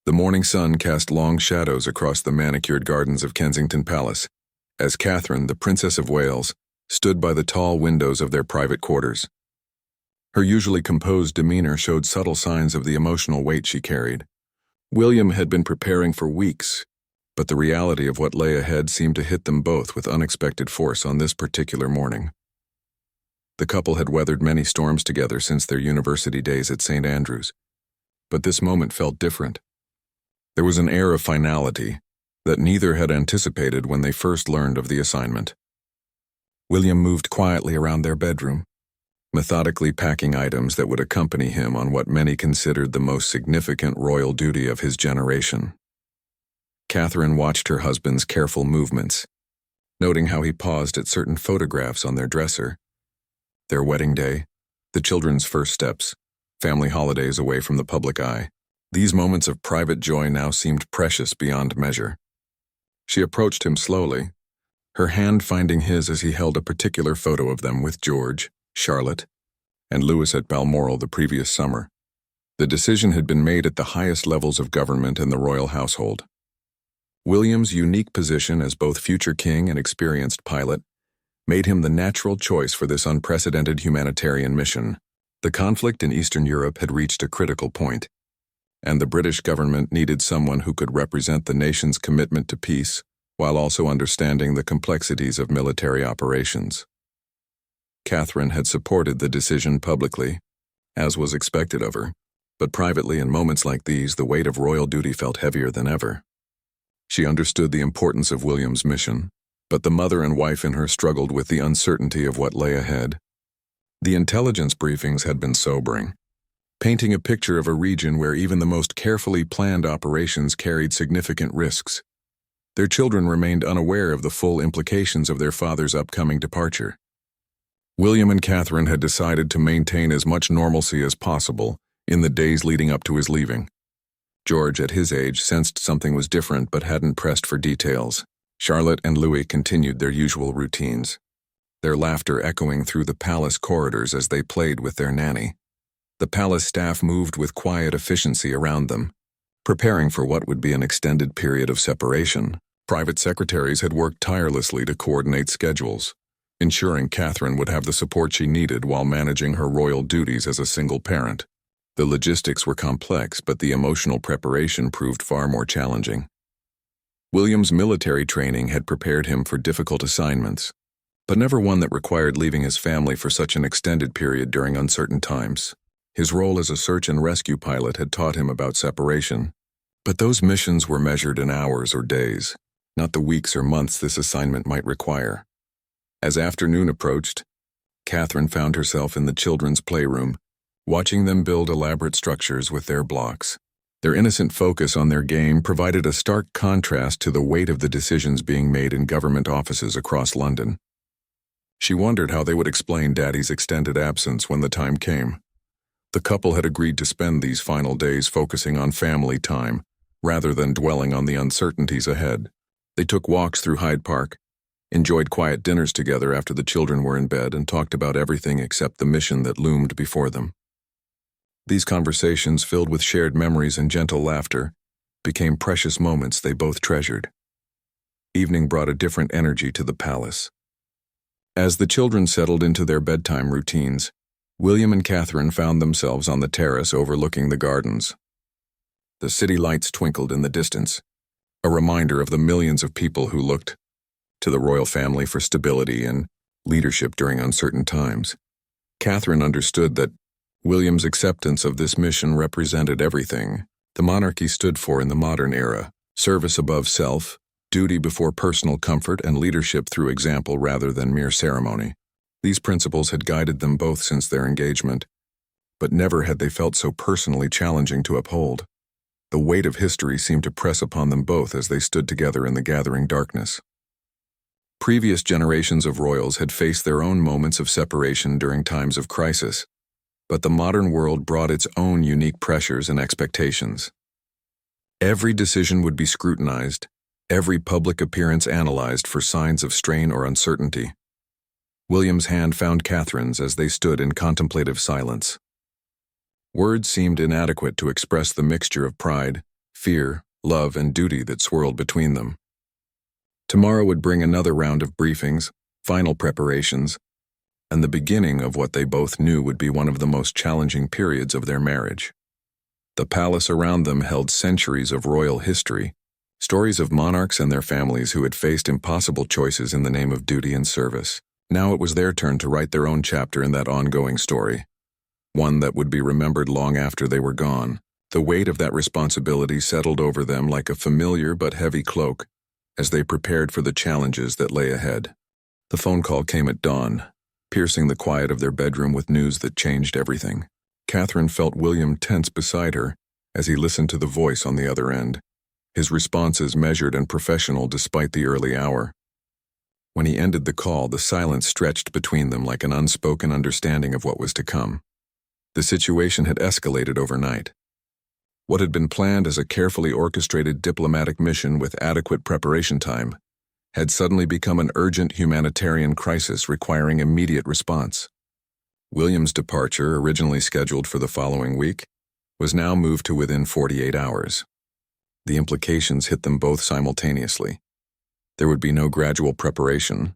The morning sun cast long shadows across the manicured gardens of Kensington Palace, as Catherine, the Princess of Wales, stood by the tall windows of their private quarters. Her usually composed demeanor showed subtle signs of the emotional weight she carried. William had been preparing for weeks, but the reality of what lay ahead seemed to hit them both with unexpected force on this particular morning. The couple had weathered many storms together since their university days at St. Andrews, but this moment felt different. There was an air of finality that neither had anticipated when they first learned of the assignment. William moved quietly around their bedroom, methodically packing items that would accompany him on what many considered the most significant royal duty of his generation. Catherine watched her husband's careful movements, noting how he paused at certain photographs on their dresser. Their wedding day, the children's first steps, family holidays away from the public eye. These moments of private joy now seemed precious beyond measure. She approached him slowly, her hand finding his as he held a particular photo of them with George, Charlotte, and Louis at Balmoral the previous summer. The decision had been made at the highest levels of government and the royal household. William's unique position as both future king and experienced pilot made him the natural choice for this unprecedented humanitarian mission. The conflict in Eastern Europe had reached a critical point, and the British government needed someone who could represent the nation's commitment to peace while also understanding the complexities of military operations. Catherine had supported the decision publicly, as was expected of her, but privately in moments like these the weight of royal duty felt heavier than ever. She understood the importance of William's mission, but the mother and wife in her struggled with the uncertainty of what lay ahead. The intelligence briefings had been sobering, painting a picture of a region where even the most carefully planned operations carried significant risks. Their children remained unaware of the full implications of their father's upcoming departure. William and Catherine had decided to maintain as much normalcy as possible in the days leading up to his leaving. George, at his age, sensed something was different but hadn't pressed for details. Charlotte and Louis continued their usual routines, their laughter echoing through the palace corridors as they played with their nanny. The palace staff moved with quiet efficiency around them, preparing for what would be an extended period of separation. Private secretaries had worked tirelessly to coordinate schedules, ensuring Catherine would have the support she needed while managing her royal duties as a single parent. The logistics were complex, but the emotional preparation proved far more challenging. William's military training had prepared him for difficult assignments, but never one that required leaving his family for such an extended period during uncertain times. His role as a search and rescue pilot had taught him about separation, but those missions were measured in hours or days, not the weeks or months this assignment might require. As afternoon approached, Catherine found herself in the children's playroom, watching them build elaborate structures with their blocks. Their innocent focus on their game provided a stark contrast to the weight of the decisions being made in government offices across London. She wondered how they would explain Daddy's extended absence when the time came. The couple had agreed to spend these final days focusing on family time, rather than dwelling on the uncertainties ahead. They took walks through Hyde Park, enjoyed quiet dinners together after the children were in bed, and talked about everything except the mission that loomed before them. These conversations, filled with shared memories and gentle laughter, became precious moments they both treasured. Evening brought a different energy to the palace. As the children settled into their bedtime routines, William and Catherine found themselves on the terrace overlooking the gardens. The city lights twinkled in the distance, a reminder of the millions of people who looked to the royal family for stability and leadership during uncertain times. Catherine understood that William's acceptance of this mission represented everything the monarchy stood for in the modern era: service above self, duty before personal comfort, and leadership through example rather than mere ceremony. These principles had guided them both since their engagement, but never had they felt so personally challenging to uphold. The weight of history seemed to press upon them both as they stood together in the gathering darkness. Previous generations of royals had faced their own moments of separation during times of crisis, but the modern world brought its own unique pressures and expectations. Every decision would be scrutinized, every public appearance analyzed for signs of strain or uncertainty. William's hand found Catherine's as they stood in contemplative silence. Words seemed inadequate to express the mixture of pride, fear, love, and duty that swirled between them. Tomorrow would bring another round of briefings, final preparations, and the beginning of what they both knew would be one of the most challenging periods of their marriage. The palace around them held centuries of royal history, stories of monarchs and their families who had faced impossible choices in the name of duty and service. Now it was their turn to write their own chapter in that ongoing story, one that would be remembered long after they were gone. The weight of that responsibility settled over them like a familiar but heavy cloak as they prepared for the challenges that lay ahead. The phone call came at dawn, piercing the quiet of their bedroom with news that changed everything. Catherine felt William tense beside her as he listened to the voice on the other end, his responses measured and professional despite the early hour. When he ended the call, the silence stretched between them like an unspoken understanding of what was to come. The situation had escalated overnight. What had been planned as a carefully orchestrated diplomatic mission with adequate preparation time had suddenly become an urgent humanitarian crisis requiring immediate response. William's departure, originally scheduled for the following week, was now moved to within 48 hours. The implications hit them both simultaneously. There would be no gradual preparation,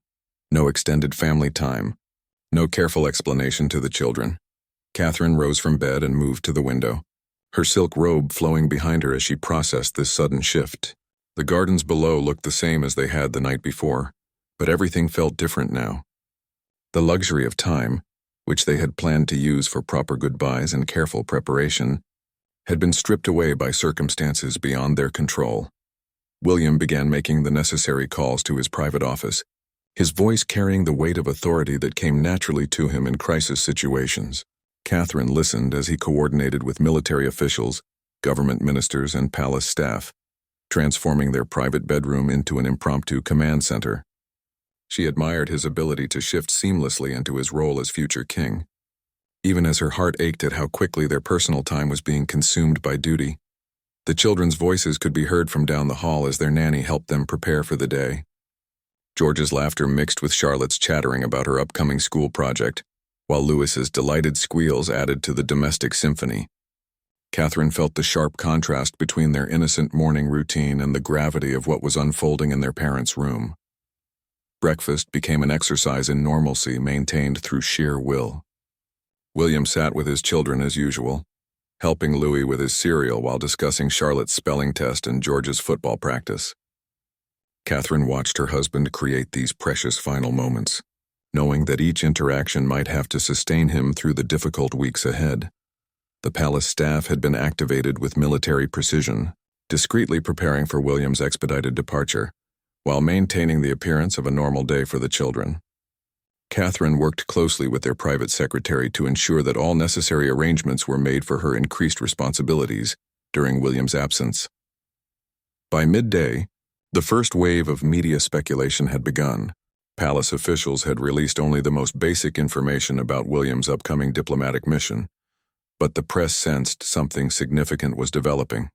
no extended family time, no careful explanation to the children. Catherine rose from bed and moved to the window, her silk robe flowing behind her as she processed this sudden shift. The gardens below looked the same as they had the night before, but everything felt different now. The luxury of time, which they had planned to use for proper goodbyes and careful preparation, had been stripped away by circumstances beyond their control. William began making the necessary calls to his private office, his voice carrying the weight of authority that came naturally to him in crisis situations. Catherine listened as he coordinated with military officials, government ministers, and palace staff, transforming their private bedroom into an impromptu command center. She admired his ability to shift seamlessly into his role as future king, even as her heart ached at how quickly their personal time was being consumed by duty. The children's voices could be heard from down the hall as their nanny helped them prepare for the day. George's laughter mixed with Charlotte's chattering about her upcoming school project, while Louis's delighted squeals added to the domestic symphony. Catherine felt the sharp contrast between their innocent morning routine and the gravity of what was unfolding in their parents' room. Breakfast became an exercise in normalcy maintained through sheer will. William sat with his children as usual, helping Louis with his cereal while discussing Charlotte's spelling test and George's football practice. Catherine watched her husband create these precious final moments, knowing that each interaction might have to sustain him through the difficult weeks ahead. The palace staff had been activated with military precision, discreetly preparing for William's expedited departure, while maintaining the appearance of a normal day for the children. Catherine worked closely with their private secretary to ensure that all necessary arrangements were made for her increased responsibilities during William's absence. By midday, the first wave of media speculation had begun. Palace officials had released only the most basic information about William's upcoming diplomatic mission, but the press sensed something significant was developing.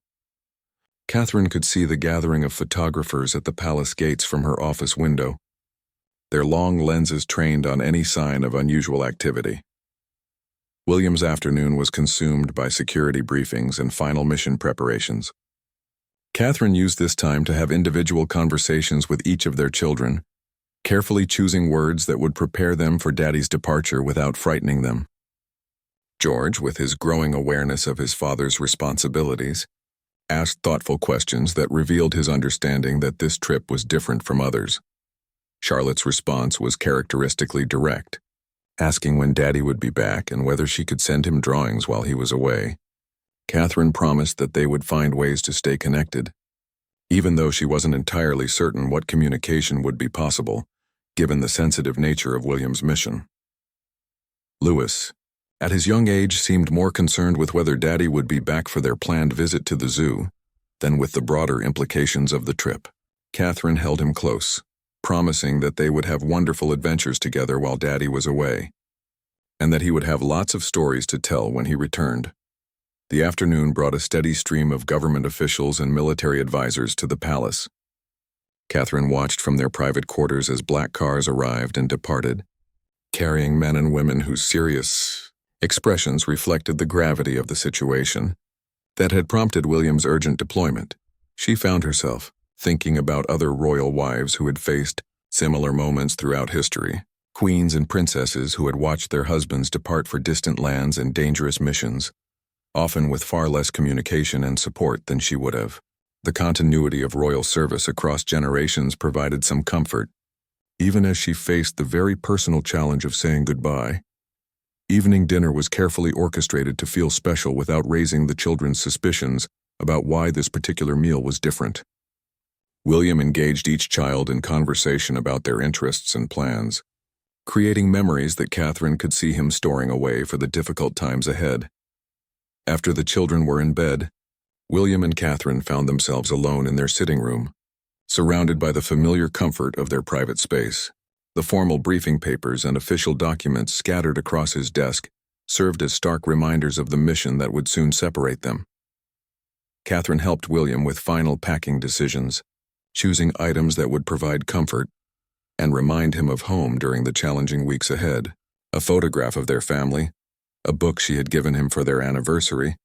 Catherine could see the gathering of photographers at the palace gates from her office window, their long lenses trained on any sign of unusual activity. William's afternoon was consumed by security briefings and final mission preparations. Catherine used this time to have individual conversations with each of their children, carefully choosing words that would prepare them for Daddy's departure without frightening them. George, with his growing awareness of his father's responsibilities, asked thoughtful questions that revealed his understanding that this trip was different from others. Charlotte's response was characteristically direct, asking when Daddy would be back and whether she could send him drawings while he was away. Catherine promised that they would find ways to stay connected, even though she wasn't entirely certain what communication would be possible, given the sensitive nature of William's mission. Louis, at his young age, seemed more concerned with whether Daddy would be back for their planned visit to the zoo than with the broader implications of the trip. Catherine held him close, promising that they would have wonderful adventures together while Daddy was away, and that he would have lots of stories to tell when he returned. The afternoon brought a steady stream of government officials and military advisors to the palace. Catherine watched from their private quarters as black cars arrived and departed, carrying men and women whose serious expressions reflected the gravity of the situation. that had prompted William's urgent deployment. She found herself thinking about other royal wives who had faced similar moments throughout history, queens and princesses who had watched their husbands depart for distant lands and dangerous missions, often with far less communication and support than she would have. The continuity of royal service across generations provided some comfort, even as she faced the very personal challenge of saying goodbye. Evening dinner was carefully orchestrated to feel special without raising the children's suspicions about why this particular meal was different. William engaged each child in conversation about their interests and plans, creating memories that Catherine could see him storing away for the difficult times ahead. After the children were in bed, William and Catherine found themselves alone in their sitting room, surrounded by the familiar comfort of their private space. The formal briefing papers and official documents scattered across his desk served as stark reminders of the mission that would soon separate them. Catherine helped William with final packing decisions, choosing items that would provide comfort and remind him of home during the challenging weeks ahead. A photograph of their family, a book she had given him for their anniversary,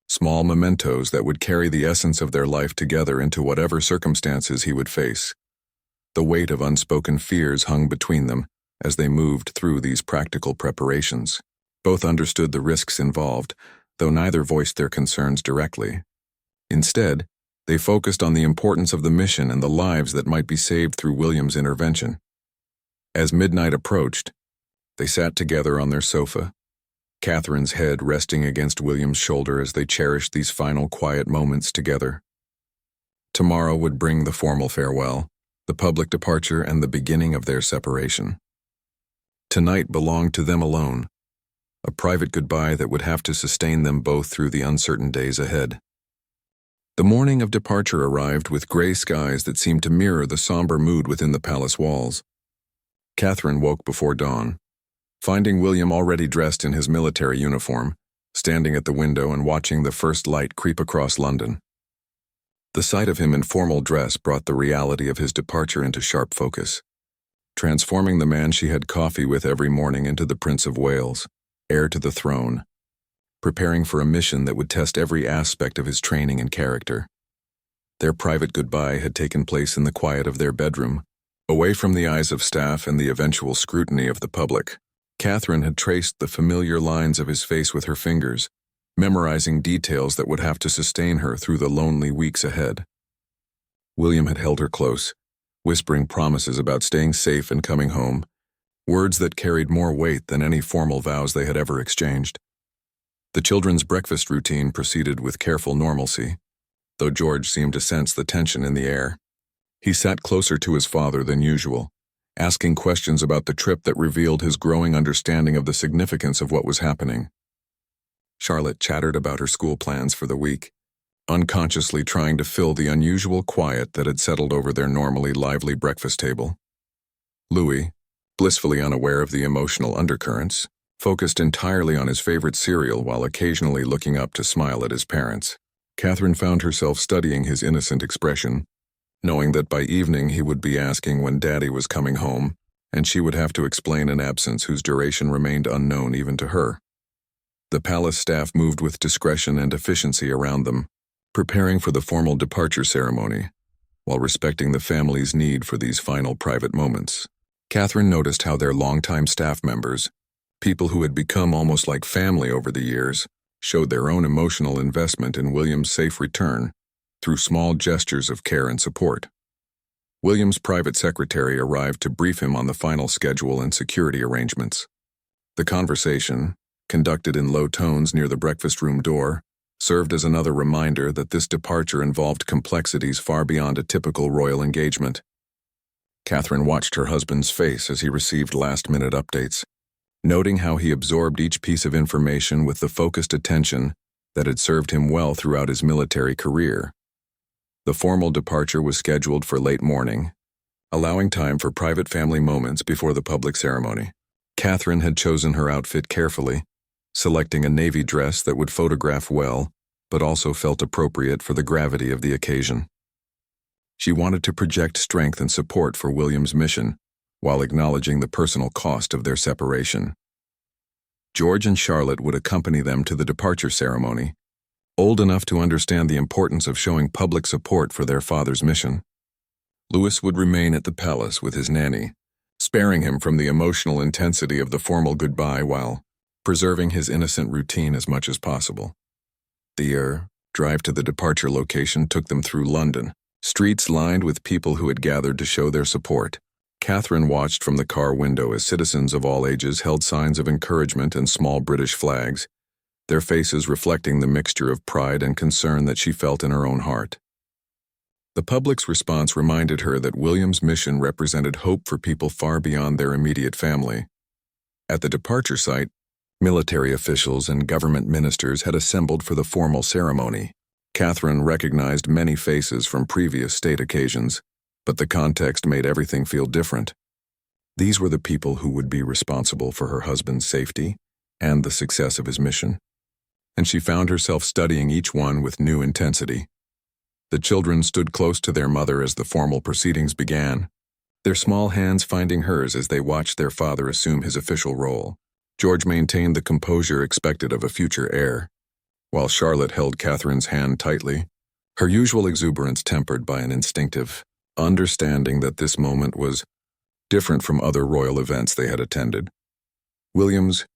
small mementos that would carry the essence of their life together into whatever circumstances he would face. The weight of unspoken fears hung between them as they moved through these practical preparations. Both understood the risks involved, though neither voiced their concerns directly. Instead, they focused on the importance of the mission and the lives that might be saved through William's intervention. As midnight approached, they sat together on their sofa, Catherine's head resting against William's shoulder as they cherished these final quiet moments together. Tomorrow would bring the formal farewell, the public departure, and the beginning of their separation. Tonight belonged to them alone, a private goodbye that would have to sustain them both through the uncertain days ahead. The morning of departure arrived with gray skies that seemed to mirror the somber mood within the palace walls. Catherine woke before dawn, finding William already dressed in his military uniform, standing at the window and watching the first light creep across London. The sight of him in formal dress brought the reality of his departure into sharp focus, transforming the man she had coffee with every morning into the Prince of Wales, heir to the throne, preparing for a mission that would test every aspect of his training and character. Their private goodbye had taken place in the quiet of their bedroom, away from the eyes of staff and the eventual scrutiny of the public. Catherine had traced the familiar lines of his face with her fingers, memorizing details that would have to sustain her through the lonely weeks ahead. William had held her close, whispering promises about staying safe and coming home, words that carried more weight than any formal vows they had ever exchanged. The children's breakfast routine proceeded with careful normalcy, though George seemed to sense the tension in the air. He sat closer to his father than usual, asking questions about the trip that revealed his growing understanding of the significance of what was happening. Charlotte chattered about her school plans for the week, unconsciously trying to fill the unusual quiet that had settled over their normally lively breakfast table. Louis, blissfully unaware of the emotional undercurrents, focused entirely on his favorite cereal while occasionally looking up to smile at his parents. Catherine found herself studying his innocent expression, knowing that by evening he would be asking when Daddy was coming home, and she would have to explain an absence whose duration remained unknown even to her. The palace staff moved with discretion and efficiency around them, preparing for the formal departure ceremony, while respecting the family's need for these final private moments. Catherine noticed how their longtime staff members, people who had become almost like family over the years, showed their own emotional investment in William's safe return through small gestures of care and support. William's private secretary arrived to brief him on the final schedule and security arrangements. The conversation, conducted in low tones near the breakfast room door, served as another reminder that this departure involved complexities far beyond a typical royal engagement. Catherine watched her husband's face as he received last-minute updates, noting how he absorbed each piece of information with the focused attention that had served him well throughout his military career. The formal departure was scheduled for late morning, allowing time for private family moments before the public ceremony. Catherine had chosen her outfit carefully, selecting a navy dress that would photograph well, but also felt appropriate for the gravity of the occasion. She wanted to project strength and support for William's mission, while acknowledging the personal cost of their separation. George and Charlotte would accompany them to the departure ceremony, old enough to understand the importance of showing public support for their father's mission. Louis would remain at the palace with his nanny, sparing him from the emotional intensity of the formal goodbye while preserving his innocent routine as much as possible. The drive to the departure location took them through London, streets lined with people who had gathered to show their support. Catherine watched from the car window as citizens of all ages held signs of encouragement and small British flags, their faces reflecting the mixture of pride and concern that she felt in her own heart. The public's response reminded her that William's mission represented hope for people far beyond their immediate family. At the departure site, military officials and government ministers had assembled for the formal ceremony. Catherine recognized many faces from previous state occasions, but the context made everything feel different. These were the people who would be responsible for her husband's safety and the success of his mission, and she found herself studying each one with new intensity. The children stood close to their mother as the formal proceedings began, their small hands finding hers as they watched their father assume his official role. George maintained the composure expected of a future heir, while Charlotte held Catherine's hand tightly, her usual exuberance tempered by an instinctive understanding that this moment was different from other royal events they had attended. William's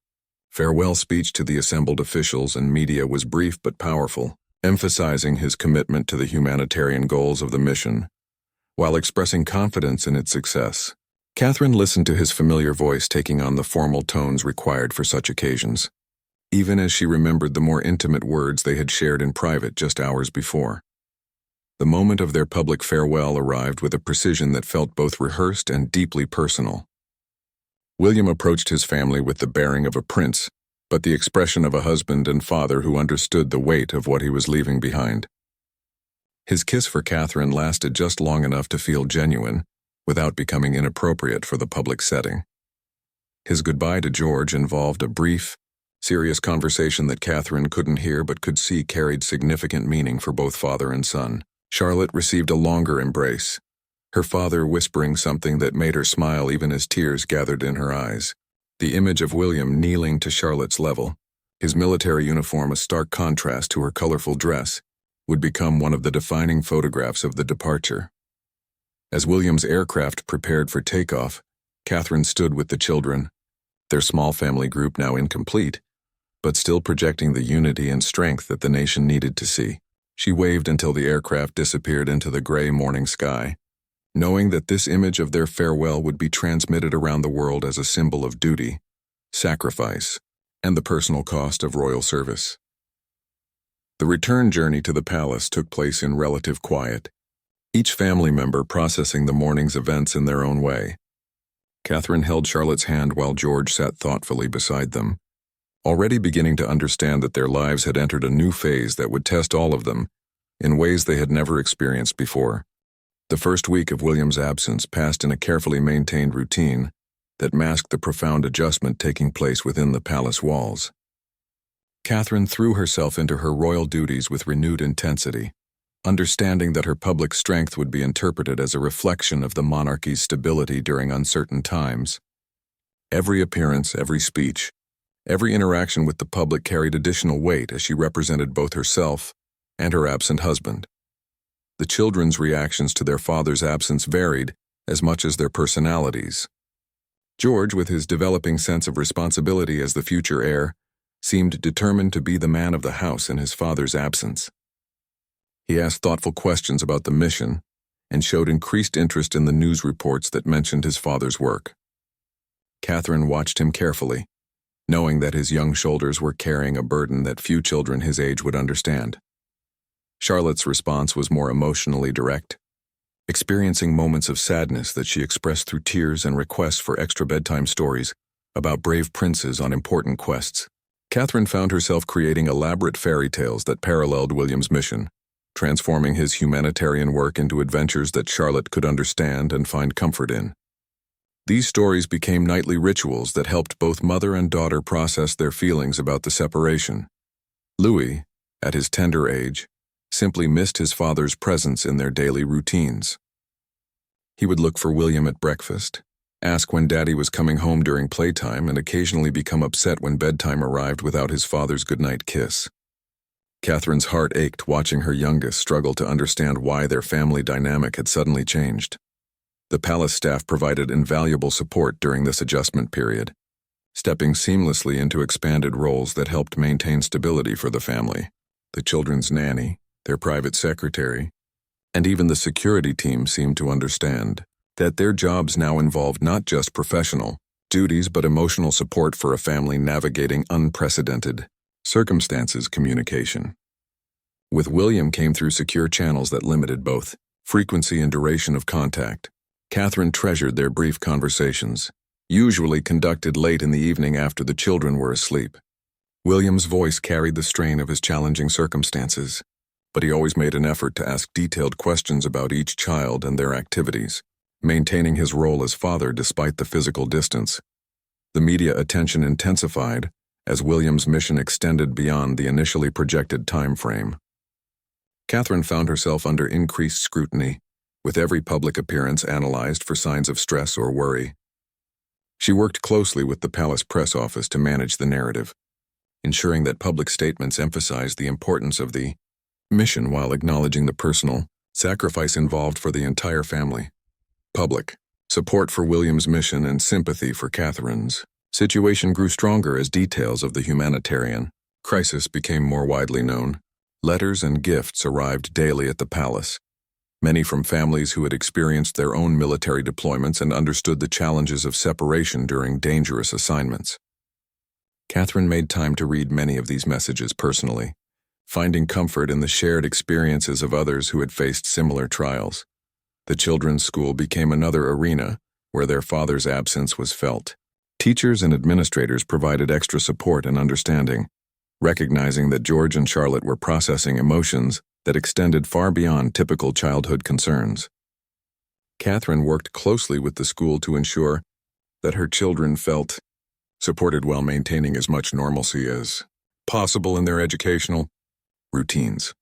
farewell speech to the assembled officials and media was brief but powerful, emphasizing his commitment to the humanitarian goals of the mission, while expressing confidence in its success. Catherine listened to his familiar voice taking on the formal tones required for such occasions, even as she remembered the more intimate words they had shared in private just hours before. The moment of their public farewell arrived with a precision that felt both rehearsed and deeply personal. William approached his family with the bearing of a prince, but the expression of a husband and father who understood the weight of what he was leaving behind. His kiss for Catherine lasted just long enough to feel genuine, without becoming inappropriate for the public setting. His goodbye to George involved a brief, serious conversation that Catherine couldn't hear but could see carried significant meaning for both father and son. Charlotte received a longer embrace, her father whispering something that made her smile even as tears gathered in her eyes. The image of William kneeling to Charlotte's level, his military uniform a stark contrast to her colorful dress, would become one of the defining photographs of the departure. As William's aircraft prepared for takeoff, Catherine stood with the children, their small family group now incomplete, but still projecting the unity and strength that the nation needed to see. She waved until the aircraft disappeared into the gray morning sky, knowing that this image of their farewell would be transmitted around the world as a symbol of duty, sacrifice, and the personal cost of royal service. The return journey to the palace took place in relative quiet, each family member processing the morning's events in their own way. Catherine held Charlotte's hand while George sat thoughtfully beside them, already beginning to understand that their lives had entered a new phase that would test all of them in ways they had never experienced before. The first week of William's absence passed in a carefully maintained routine that masked the profound adjustment taking place within the palace walls. Catherine threw herself into her royal duties with renewed intensity, understanding that her public strength would be interpreted as a reflection of the monarchy's stability during uncertain times. Every appearance, every speech, every interaction with the public carried additional weight as she represented both herself and her absent husband. The children's reactions to their father's absence varied as much as their personalities. George, with his developing sense of responsibility as the future heir, seemed determined to be the man of the house in his father's absence. He asked thoughtful questions about the mission and showed increased interest in the news reports that mentioned his father's work. Catherine watched him carefully, knowing that his young shoulders were carrying a burden that few children his age would understand. Charlotte's response was more emotionally direct, experiencing moments of sadness that she expressed through tears and requests for extra bedtime stories about brave princes on important quests. Catherine found herself creating elaborate fairy tales that paralleled William's mission, transforming his humanitarian work into adventures that Charlotte could understand and find comfort in. These stories became nightly rituals that helped both mother and daughter process their feelings about the separation. Louis, at his tender age, simply missed his father's presence in their daily routines. He would look for William at breakfast, ask when Daddy was coming home during playtime, and occasionally become upset when bedtime arrived without his father's goodnight kiss. Catherine's heart ached watching her youngest struggle to understand why their family dynamic had suddenly changed. The palace staff provided invaluable support during this adjustment period, stepping seamlessly into expanded roles that helped maintain stability for the family. The children's nanny, their private secretary, and even the security team seemed to understand that their jobs now involved not just professional duties but emotional support for a family navigating unprecedented circumstances. Communication with William came through secure channels that limited both frequency and duration of contact. Catherine treasured their brief conversations, usually conducted late in the evening after the children were asleep. William's voice carried the strain of his challenging circumstances, but he always made an effort to ask detailed questions about each child and their activities, maintaining his role as father despite the physical distance. The media attention intensified as William's mission extended beyond the initially projected time frame. Catherine found herself under increased scrutiny, with every public appearance analyzed for signs of stress or worry. She worked closely with the palace press office to manage the narrative, ensuring that public statements emphasized the importance of the mission while acknowledging the personal sacrifice involved for the entire family. Public support for William's mission and sympathy for Catherine's situation grew stronger as details of the humanitarian crisis became more widely known. Letters and gifts arrived daily at the palace, many from families who had experienced their own military deployments and understood the challenges of separation during dangerous assignments. Catherine made time to read many of these messages personally, finding comfort in the shared experiences of others who had faced similar trials. The children's school became another arena where their father's absence was felt. Teachers and administrators provided extra support and understanding, recognizing that George and Charlotte were processing emotions that extended far beyond typical childhood concerns. Catherine worked closely with the school to ensure that her children felt supported while maintaining as much normalcy as possible in their educational routines.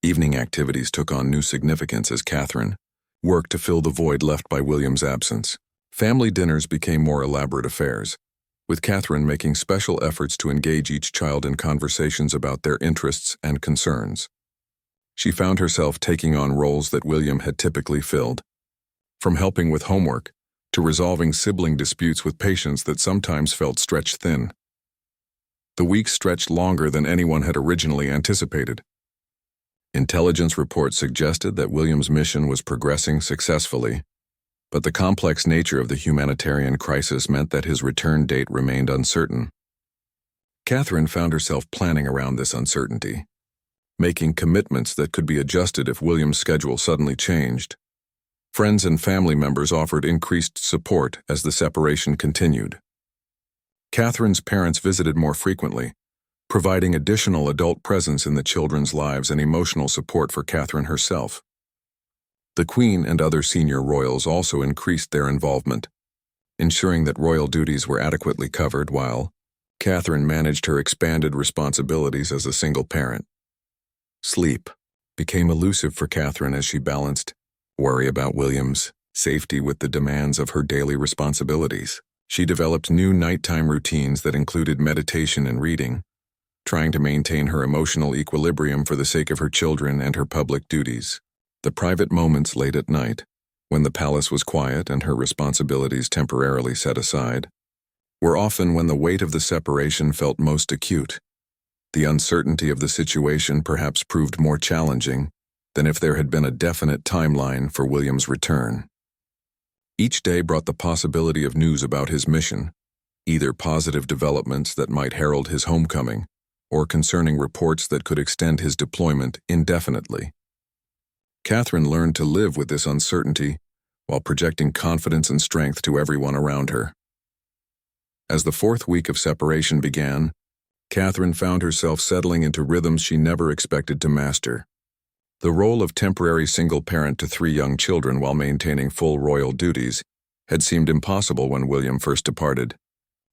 Evening activities took on new significance as Catherine worked to fill the void left by William's absence. Family dinners became more elaborate affairs, with Catherine making special efforts to engage each child in conversations about their interests and concerns. She found herself taking on roles that William had typically filled, from helping with homework to resolving sibling disputes with patience that sometimes felt stretched thin. The weeks stretched longer than anyone had originally anticipated. Intelligence reports suggested that William's mission was progressing successfully, but the complex nature of the humanitarian crisis meant that his return date remained uncertain. Catherine found herself planning around this uncertainty, making commitments that could be adjusted if William's schedule suddenly changed. Friends and family members offered increased support as the separation continued. Catherine's parents visited more frequently, providing additional adult presence in the children's lives and emotional support for Catherine herself. The Queen and other senior royals also increased their involvement, ensuring that royal duties were adequately covered while Catherine managed her expanded responsibilities as a single parent. Sleep became elusive for Catherine as she balanced worry about William's safety with the demands of her daily responsibilities. She developed new nighttime routines that included meditation and reading, trying to maintain her emotional equilibrium for the sake of her children and her public duties. The private moments late at night, when the palace was quiet and her responsibilities temporarily set aside, were often when the weight of the separation felt most acute. The uncertainty of the situation perhaps proved more challenging than if there had been a definite timeline for William's return. Each day brought the possibility of news about his mission, either positive developments that might herald his homecoming, or concerning reports that could extend his deployment indefinitely. Catherine learned to live with this uncertainty while projecting confidence and strength to everyone around her. As the fourth week of separation began, Catherine found herself settling into rhythms she never expected to master. The role of temporary single parent to 3 young children while maintaining full royal duties had seemed impossible when William first departed,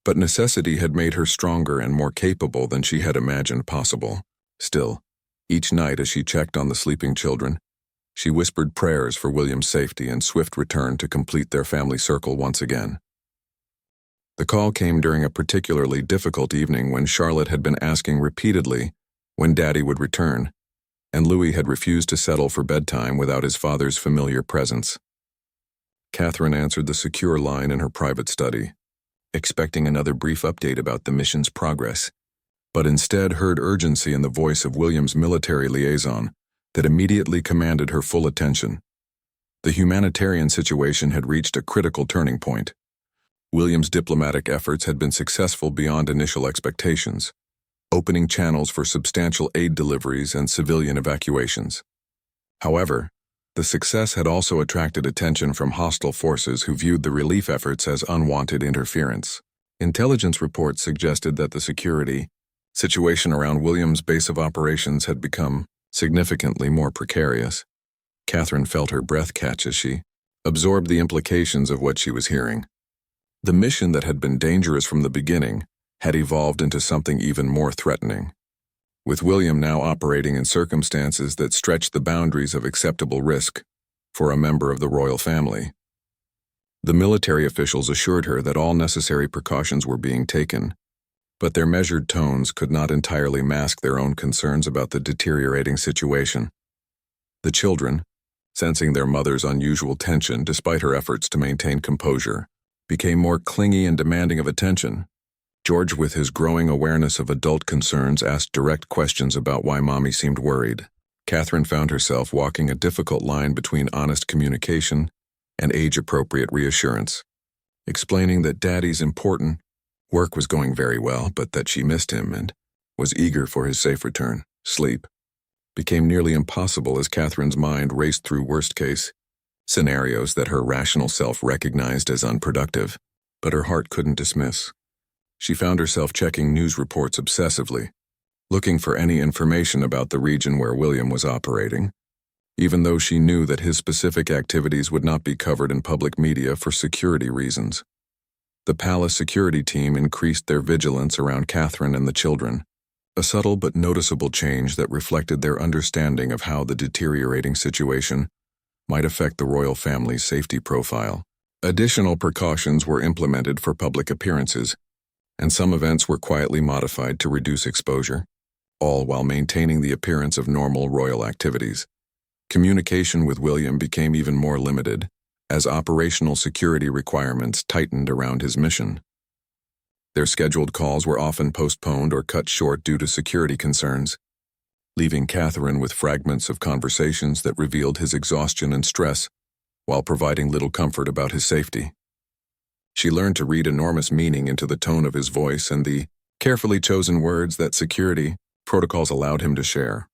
but necessity had made her stronger and more capable than she had imagined possible. Still, each night as she checked on the sleeping children, she whispered prayers for William's safety and swift return to complete their family circle once again. The call came during a particularly difficult evening when Charlotte had been asking repeatedly when Daddy would return, and Louis had refused to settle for bedtime without his father's familiar presence. Catherine answered the secure line in her private study, expecting another brief update about the mission's progress, but instead heard urgency in the voice of William's military liaison that immediately commanded her full attention. The humanitarian situation had reached a critical turning point. William's diplomatic efforts had been successful beyond initial expectations, opening channels for substantial aid deliveries and civilian evacuations. However, the success had also attracted attention from hostile forces who viewed the relief efforts as unwanted interference. Intelligence reports suggested that the security situation around William's base of operations had become significantly more precarious. Catherine felt her breath catch as she absorbed the implications of what she was hearing. The mission that had been dangerous from the beginning had evolved into something even more threatening, with William now operating in circumstances that stretched the boundaries of acceptable risk for a member of the royal family. The military officials assured her that all necessary precautions were being taken, but their measured tones could not entirely mask their own concerns about the deteriorating situation. The children, sensing their mother's unusual tension despite her efforts to maintain composure, became more clingy and demanding of attention. George, with his growing awareness of adult concerns, asked direct questions about why Mommy seemed worried. Catherine found herself walking a difficult line between honest communication and age-appropriate reassurance, explaining that Daddy's important work was going very well, but that she missed him and was eager for his safe return. Sleep became nearly impossible as Catherine's mind raced through worst-case scenarios that her rational self recognized as unproductive, but her heart couldn't dismiss. She found herself checking news reports obsessively, looking for any information about the region where William was operating, even though she knew that his specific activities would not be covered in public media for security reasons. The palace security team increased their vigilance around Catherine and the children, a subtle but noticeable change that reflected their understanding of how the deteriorating situation might affect the royal family's safety profile. Additional precautions were implemented for public appearances, and some events were quietly modified to reduce exposure, all while maintaining the appearance of normal royal activities. Communication with William became even more limited, as operational security requirements tightened around his mission. Their scheduled calls were often postponed or cut short due to security concerns, leaving Catherine with fragments of conversations that revealed his exhaustion and stress, while providing little comfort about his safety. She learned to read enormous meaning into the tone of his voice and the carefully chosen words that security protocols allowed him to share.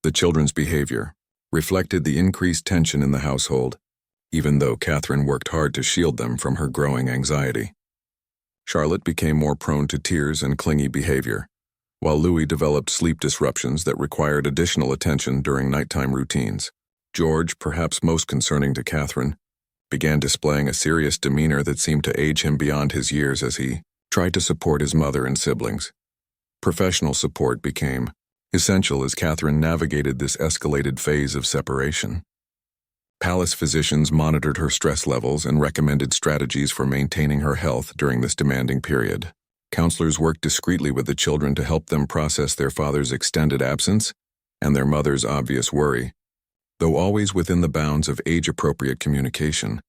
The children's behavior reflected the increased tension in the household, even though Catherine worked hard to shield them from her growing anxiety. Charlotte became more prone to tears and clingy behavior, while Louis developed sleep disruptions that required additional attention during nighttime routines. George, perhaps most concerning to Catherine, began displaying a serious demeanor that seemed to age him beyond his years as he tried to support his mother and siblings. Professional support became essential as Catherine navigated this escalated phase of separation. Palace physicians monitored her stress levels and recommended strategies for maintaining her health during this demanding period. Counselors worked discreetly with the children to help them process their father's extended absence and their mother's obvious worry, though always within the bounds of age-appropriate communication.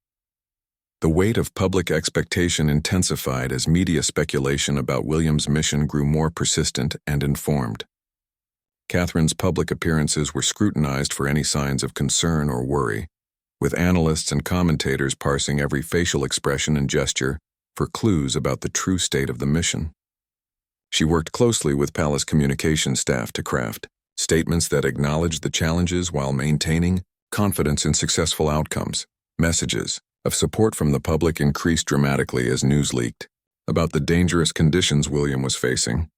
The weight of public expectation intensified as media speculation about William's mission grew more persistent and informed. Catherine's public appearances were scrutinized for any signs of concern or worry, with analysts and commentators parsing every facial expression and gesture for clues about the true state of the mission. She worked closely with palace communication staff to craft statements that acknowledged the challenges while maintaining confidence in successful outcomes. Messages of support from the public increased dramatically as news leaked about the dangerous conditions William was facing.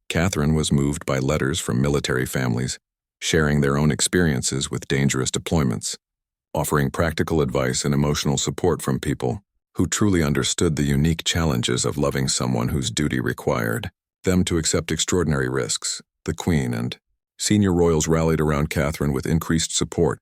Catherine was moved by letters from military families, sharing their own experiences with dangerous deployments, offering practical advice and emotional support from people who truly understood the unique challenges of loving someone whose duty required them to accept extraordinary risks. The Queen and senior royals rallied around Catherine with increased support,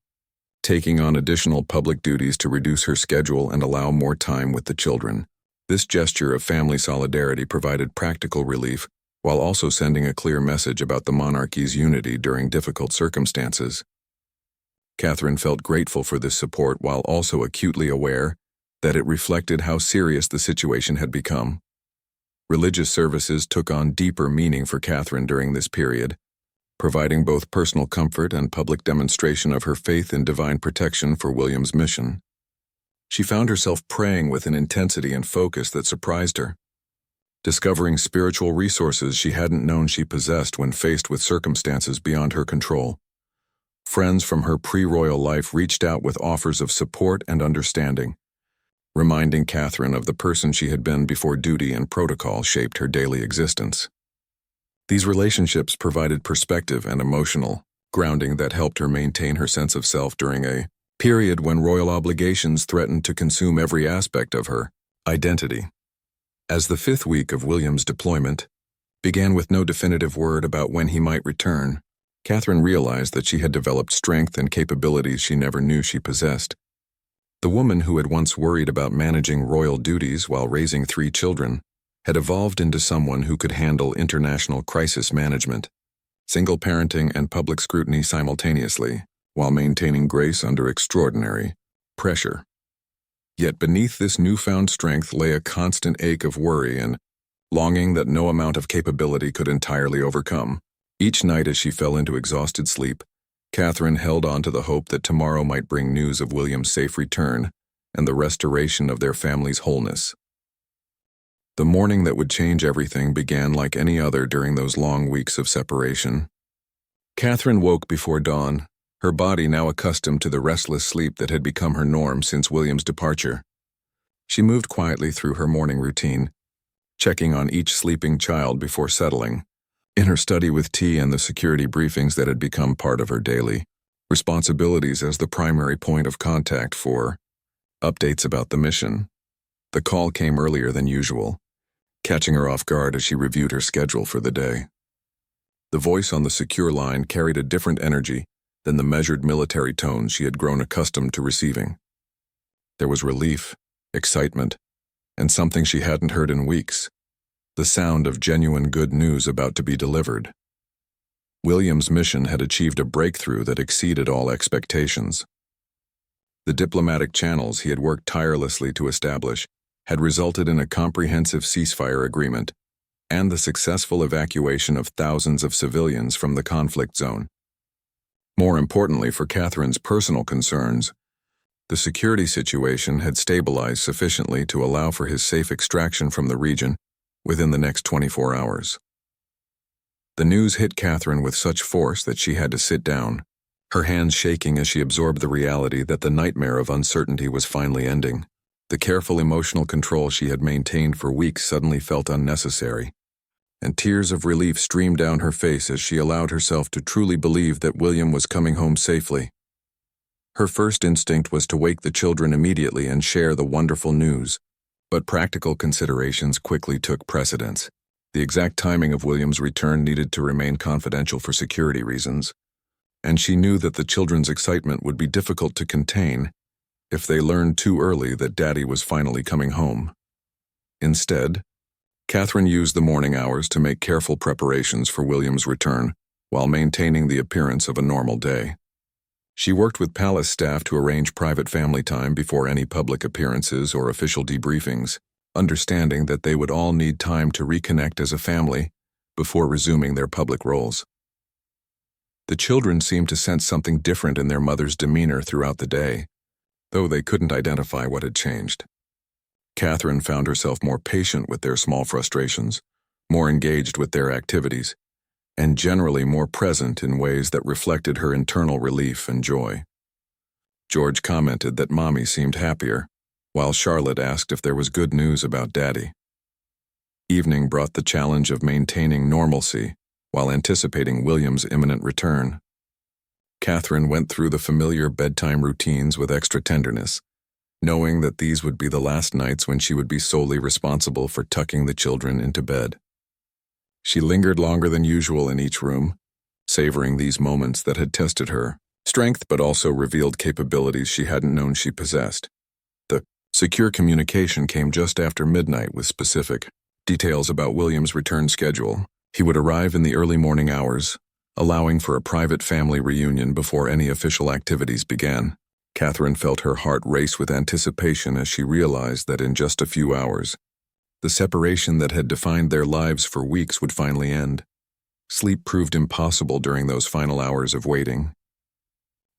taking on additional public duties to reduce her schedule and allow more time with the children. This gesture of family solidarity provided practical relief while also sending a clear message about the monarchy's unity during difficult circumstances. Catherine felt grateful for this support while also acutely aware that it reflected how serious the situation had become. Religious services took on deeper meaning for Catherine during this period, providing both personal comfort and public demonstration of her faith in divine protection for William's mission. She found herself praying with an intensity and focus that surprised her, discovering spiritual resources she hadn't known she possessed when faced with circumstances beyond her control. Friends from her pre-royal life reached out with offers of support and understanding, reminding Catherine of the person she had been before duty and protocol shaped her daily existence. These relationships provided perspective and emotional grounding that helped her maintain her sense of self during a period when royal obligations threatened to consume every aspect of her identity. As the 5th week of William's deployment began with no definitive word about when he might return, Catherine realized that she had developed strength and capabilities she never knew she possessed. The woman who had once worried about managing royal duties while raising 3 children had evolved into someone who could handle international crisis management, single parenting and public scrutiny simultaneously, while maintaining grace under extraordinary pressure. Yet beneath this newfound strength lay a constant ache of worry and longing that no amount of capability could entirely overcome. Each night as she fell into exhausted sleep, Catherine held on to the hope that tomorrow might bring news of William's safe return and the restoration of their family's wholeness. The morning that would change everything began like any other during those long weeks of separation. Catherine woke before dawn, her body now accustomed to the restless sleep that had become her norm since William's departure. She moved quietly through her morning routine, checking on each sleeping child before settling. In her study with tea and the security briefings that had become part of her daily responsibilities as the primary point of contact for updates about the mission. The call came earlier than usual, catching her off guard as she reviewed her schedule for the day. The voice on the secure line carried a different energy than the measured military tones she had grown accustomed to receiving. There was relief, excitement, and something she hadn't heard in weeks. The sound of genuine good news about to be delivered. William's mission had achieved a breakthrough that exceeded all expectations. The diplomatic channels he had worked tirelessly to establish had resulted in a comprehensive ceasefire agreement and the successful evacuation of thousands of civilians from the conflict zone. More importantly for Catherine's personal concerns, the security situation had stabilized sufficiently to allow for his safe extraction from the region within the next 24 hours. The news hit Catherine with such force that she had to sit down, her hands shaking as she absorbed the reality that the nightmare of uncertainty was finally ending. The careful emotional control she had maintained for weeks suddenly felt unnecessary, and tears of relief streamed down her face as she allowed herself to truly believe that William was coming home safely. Her first instinct was to wake the children immediately and share the wonderful news, but practical considerations quickly took precedence. The exact timing of William's return needed to remain confidential for security reasons, and she knew that the children's excitement would be difficult to contain if they learned too early that Daddy was finally coming home. Instead, Catherine used the morning hours to make careful preparations for William's return while maintaining the appearance of a normal day. She worked with palace staff to arrange private family time before any public appearances or official debriefings, understanding that they would all need time to reconnect as a family before resuming their public roles. The children seemed to sense something different in their mother's demeanor throughout the day, though they couldn't identify what had changed. Catherine found herself more patient with their small frustrations, more engaged with their activities, and generally more present in ways that reflected her internal relief and joy. George commented that Mommy seemed happier, while Charlotte asked if there was good news about Daddy. Evening brought the challenge of maintaining normalcy while anticipating William's imminent return. Catherine went through the familiar bedtime routines with extra tenderness, knowing that these would be the last nights when she would be solely responsible for tucking the children into bed. She lingered longer than usual in each room, savoring these moments that had tested her strength but also revealed capabilities she hadn't known she possessed. The secure communication came just after midnight with specific details about William's return schedule, He would arrive in the early morning hours, allowing for a private family reunion before any official activities began. Catherine felt her heart race with anticipation as she realized that in just a few hours, the separation that had defined their lives for weeks would finally end. Sleep proved impossible during those final hours of waiting.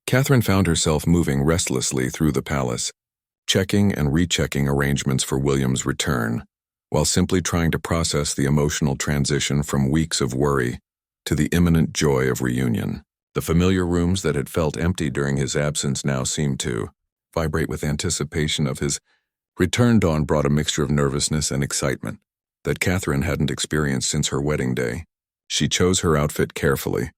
Catherine found herself moving restlessly through the palace, checking and rechecking arrangements for William's return, while simply trying to process the emotional transition from weeks of worry to the imminent joy of reunion. The familiar rooms that had felt empty during his absence now seemed to vibrate with anticipation of his return. Dawn brought a mixture of nervousness and excitement that Catherine hadn't experienced since her wedding day. She chose her outfit carefully,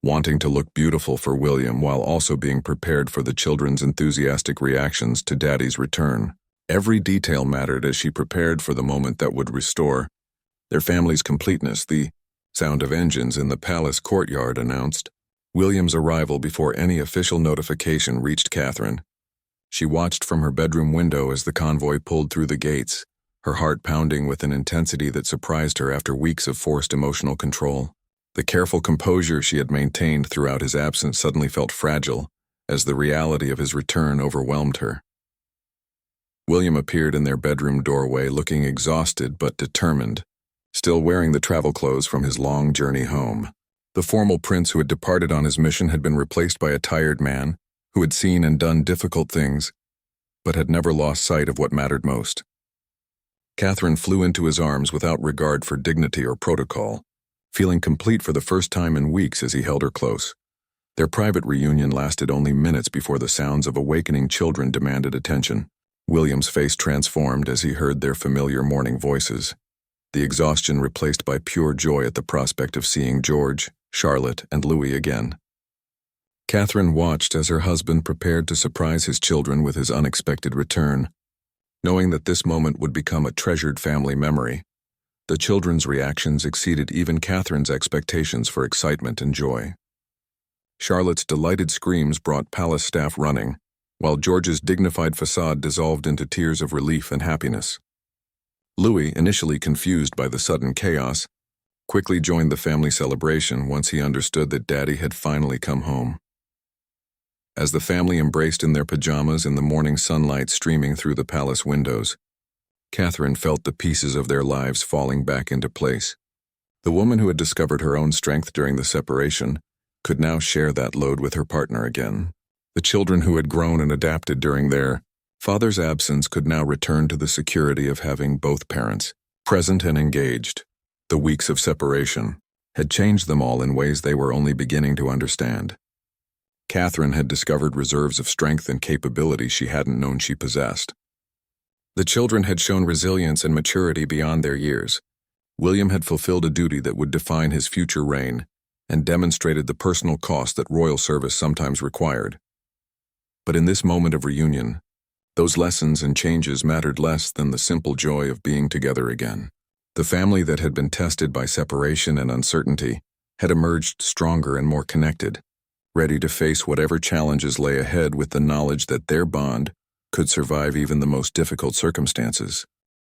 wanting to look beautiful for William while also being prepared for the children's enthusiastic reactions to Daddy's return. Every detail mattered as she prepared for the moment that would restore their family's completeness. The sound of engines in the palace courtyard announced William's arrival before any official notification reached Catherine. She watched from her bedroom window as the convoy pulled through the gates, her heart pounding with an intensity that surprised her after weeks of forced emotional control. The careful composure she had maintained throughout his absence suddenly felt fragile as the reality of his return overwhelmed her. William appeared in their bedroom doorway looking exhausted but determined, still wearing the travel clothes from his long journey home. The formal prince who had departed on his mission had been replaced by a tired man who had seen and done difficult things, but had never lost sight of what mattered most. Catherine flew into his arms without regard for dignity or protocol, feeling complete for the first time in weeks as he held her close. Their private reunion lasted only minutes before the sounds of awakening children demanded attention. William's face transformed as he heard their familiar morning voices, the exhaustion replaced by pure joy at the prospect of seeing George, Charlotte, and Louis again. Catherine watched as her husband prepared to surprise his children with his unexpected return. Knowing that this moment would become a treasured family memory, the children's reactions exceeded even Catherine's expectations for excitement and joy. Charlotte's delighted screams brought palace staff running, while George's dignified facade dissolved into tears of relief and happiness. Louis, initially confused by the sudden chaos, quickly joined the family celebration once he understood that Daddy had finally come home. As the family embraced in their pajamas in the morning sunlight streaming through the palace windows, Catherine felt the pieces of their lives falling back into place. The woman who had discovered her own strength during the separation could now share that load with her partner again. The children who had grown and adapted during their father's absence could now return to the security of having both parents present and engaged. The weeks of separation had changed them all in ways they were only beginning to understand. Catherine had discovered reserves of strength and capability she hadn't known she possessed. The children had shown resilience and maturity beyond their years. William had fulfilled a duty that would define his future reign and demonstrated the personal cost that royal service sometimes required. But in this moment of reunion, those lessons and changes mattered less than the simple joy of being together again. The family that had been tested by separation and uncertainty had emerged stronger and more connected, ready to face whatever challenges lay ahead with the knowledge that their bond could survive even the most difficult circumstances.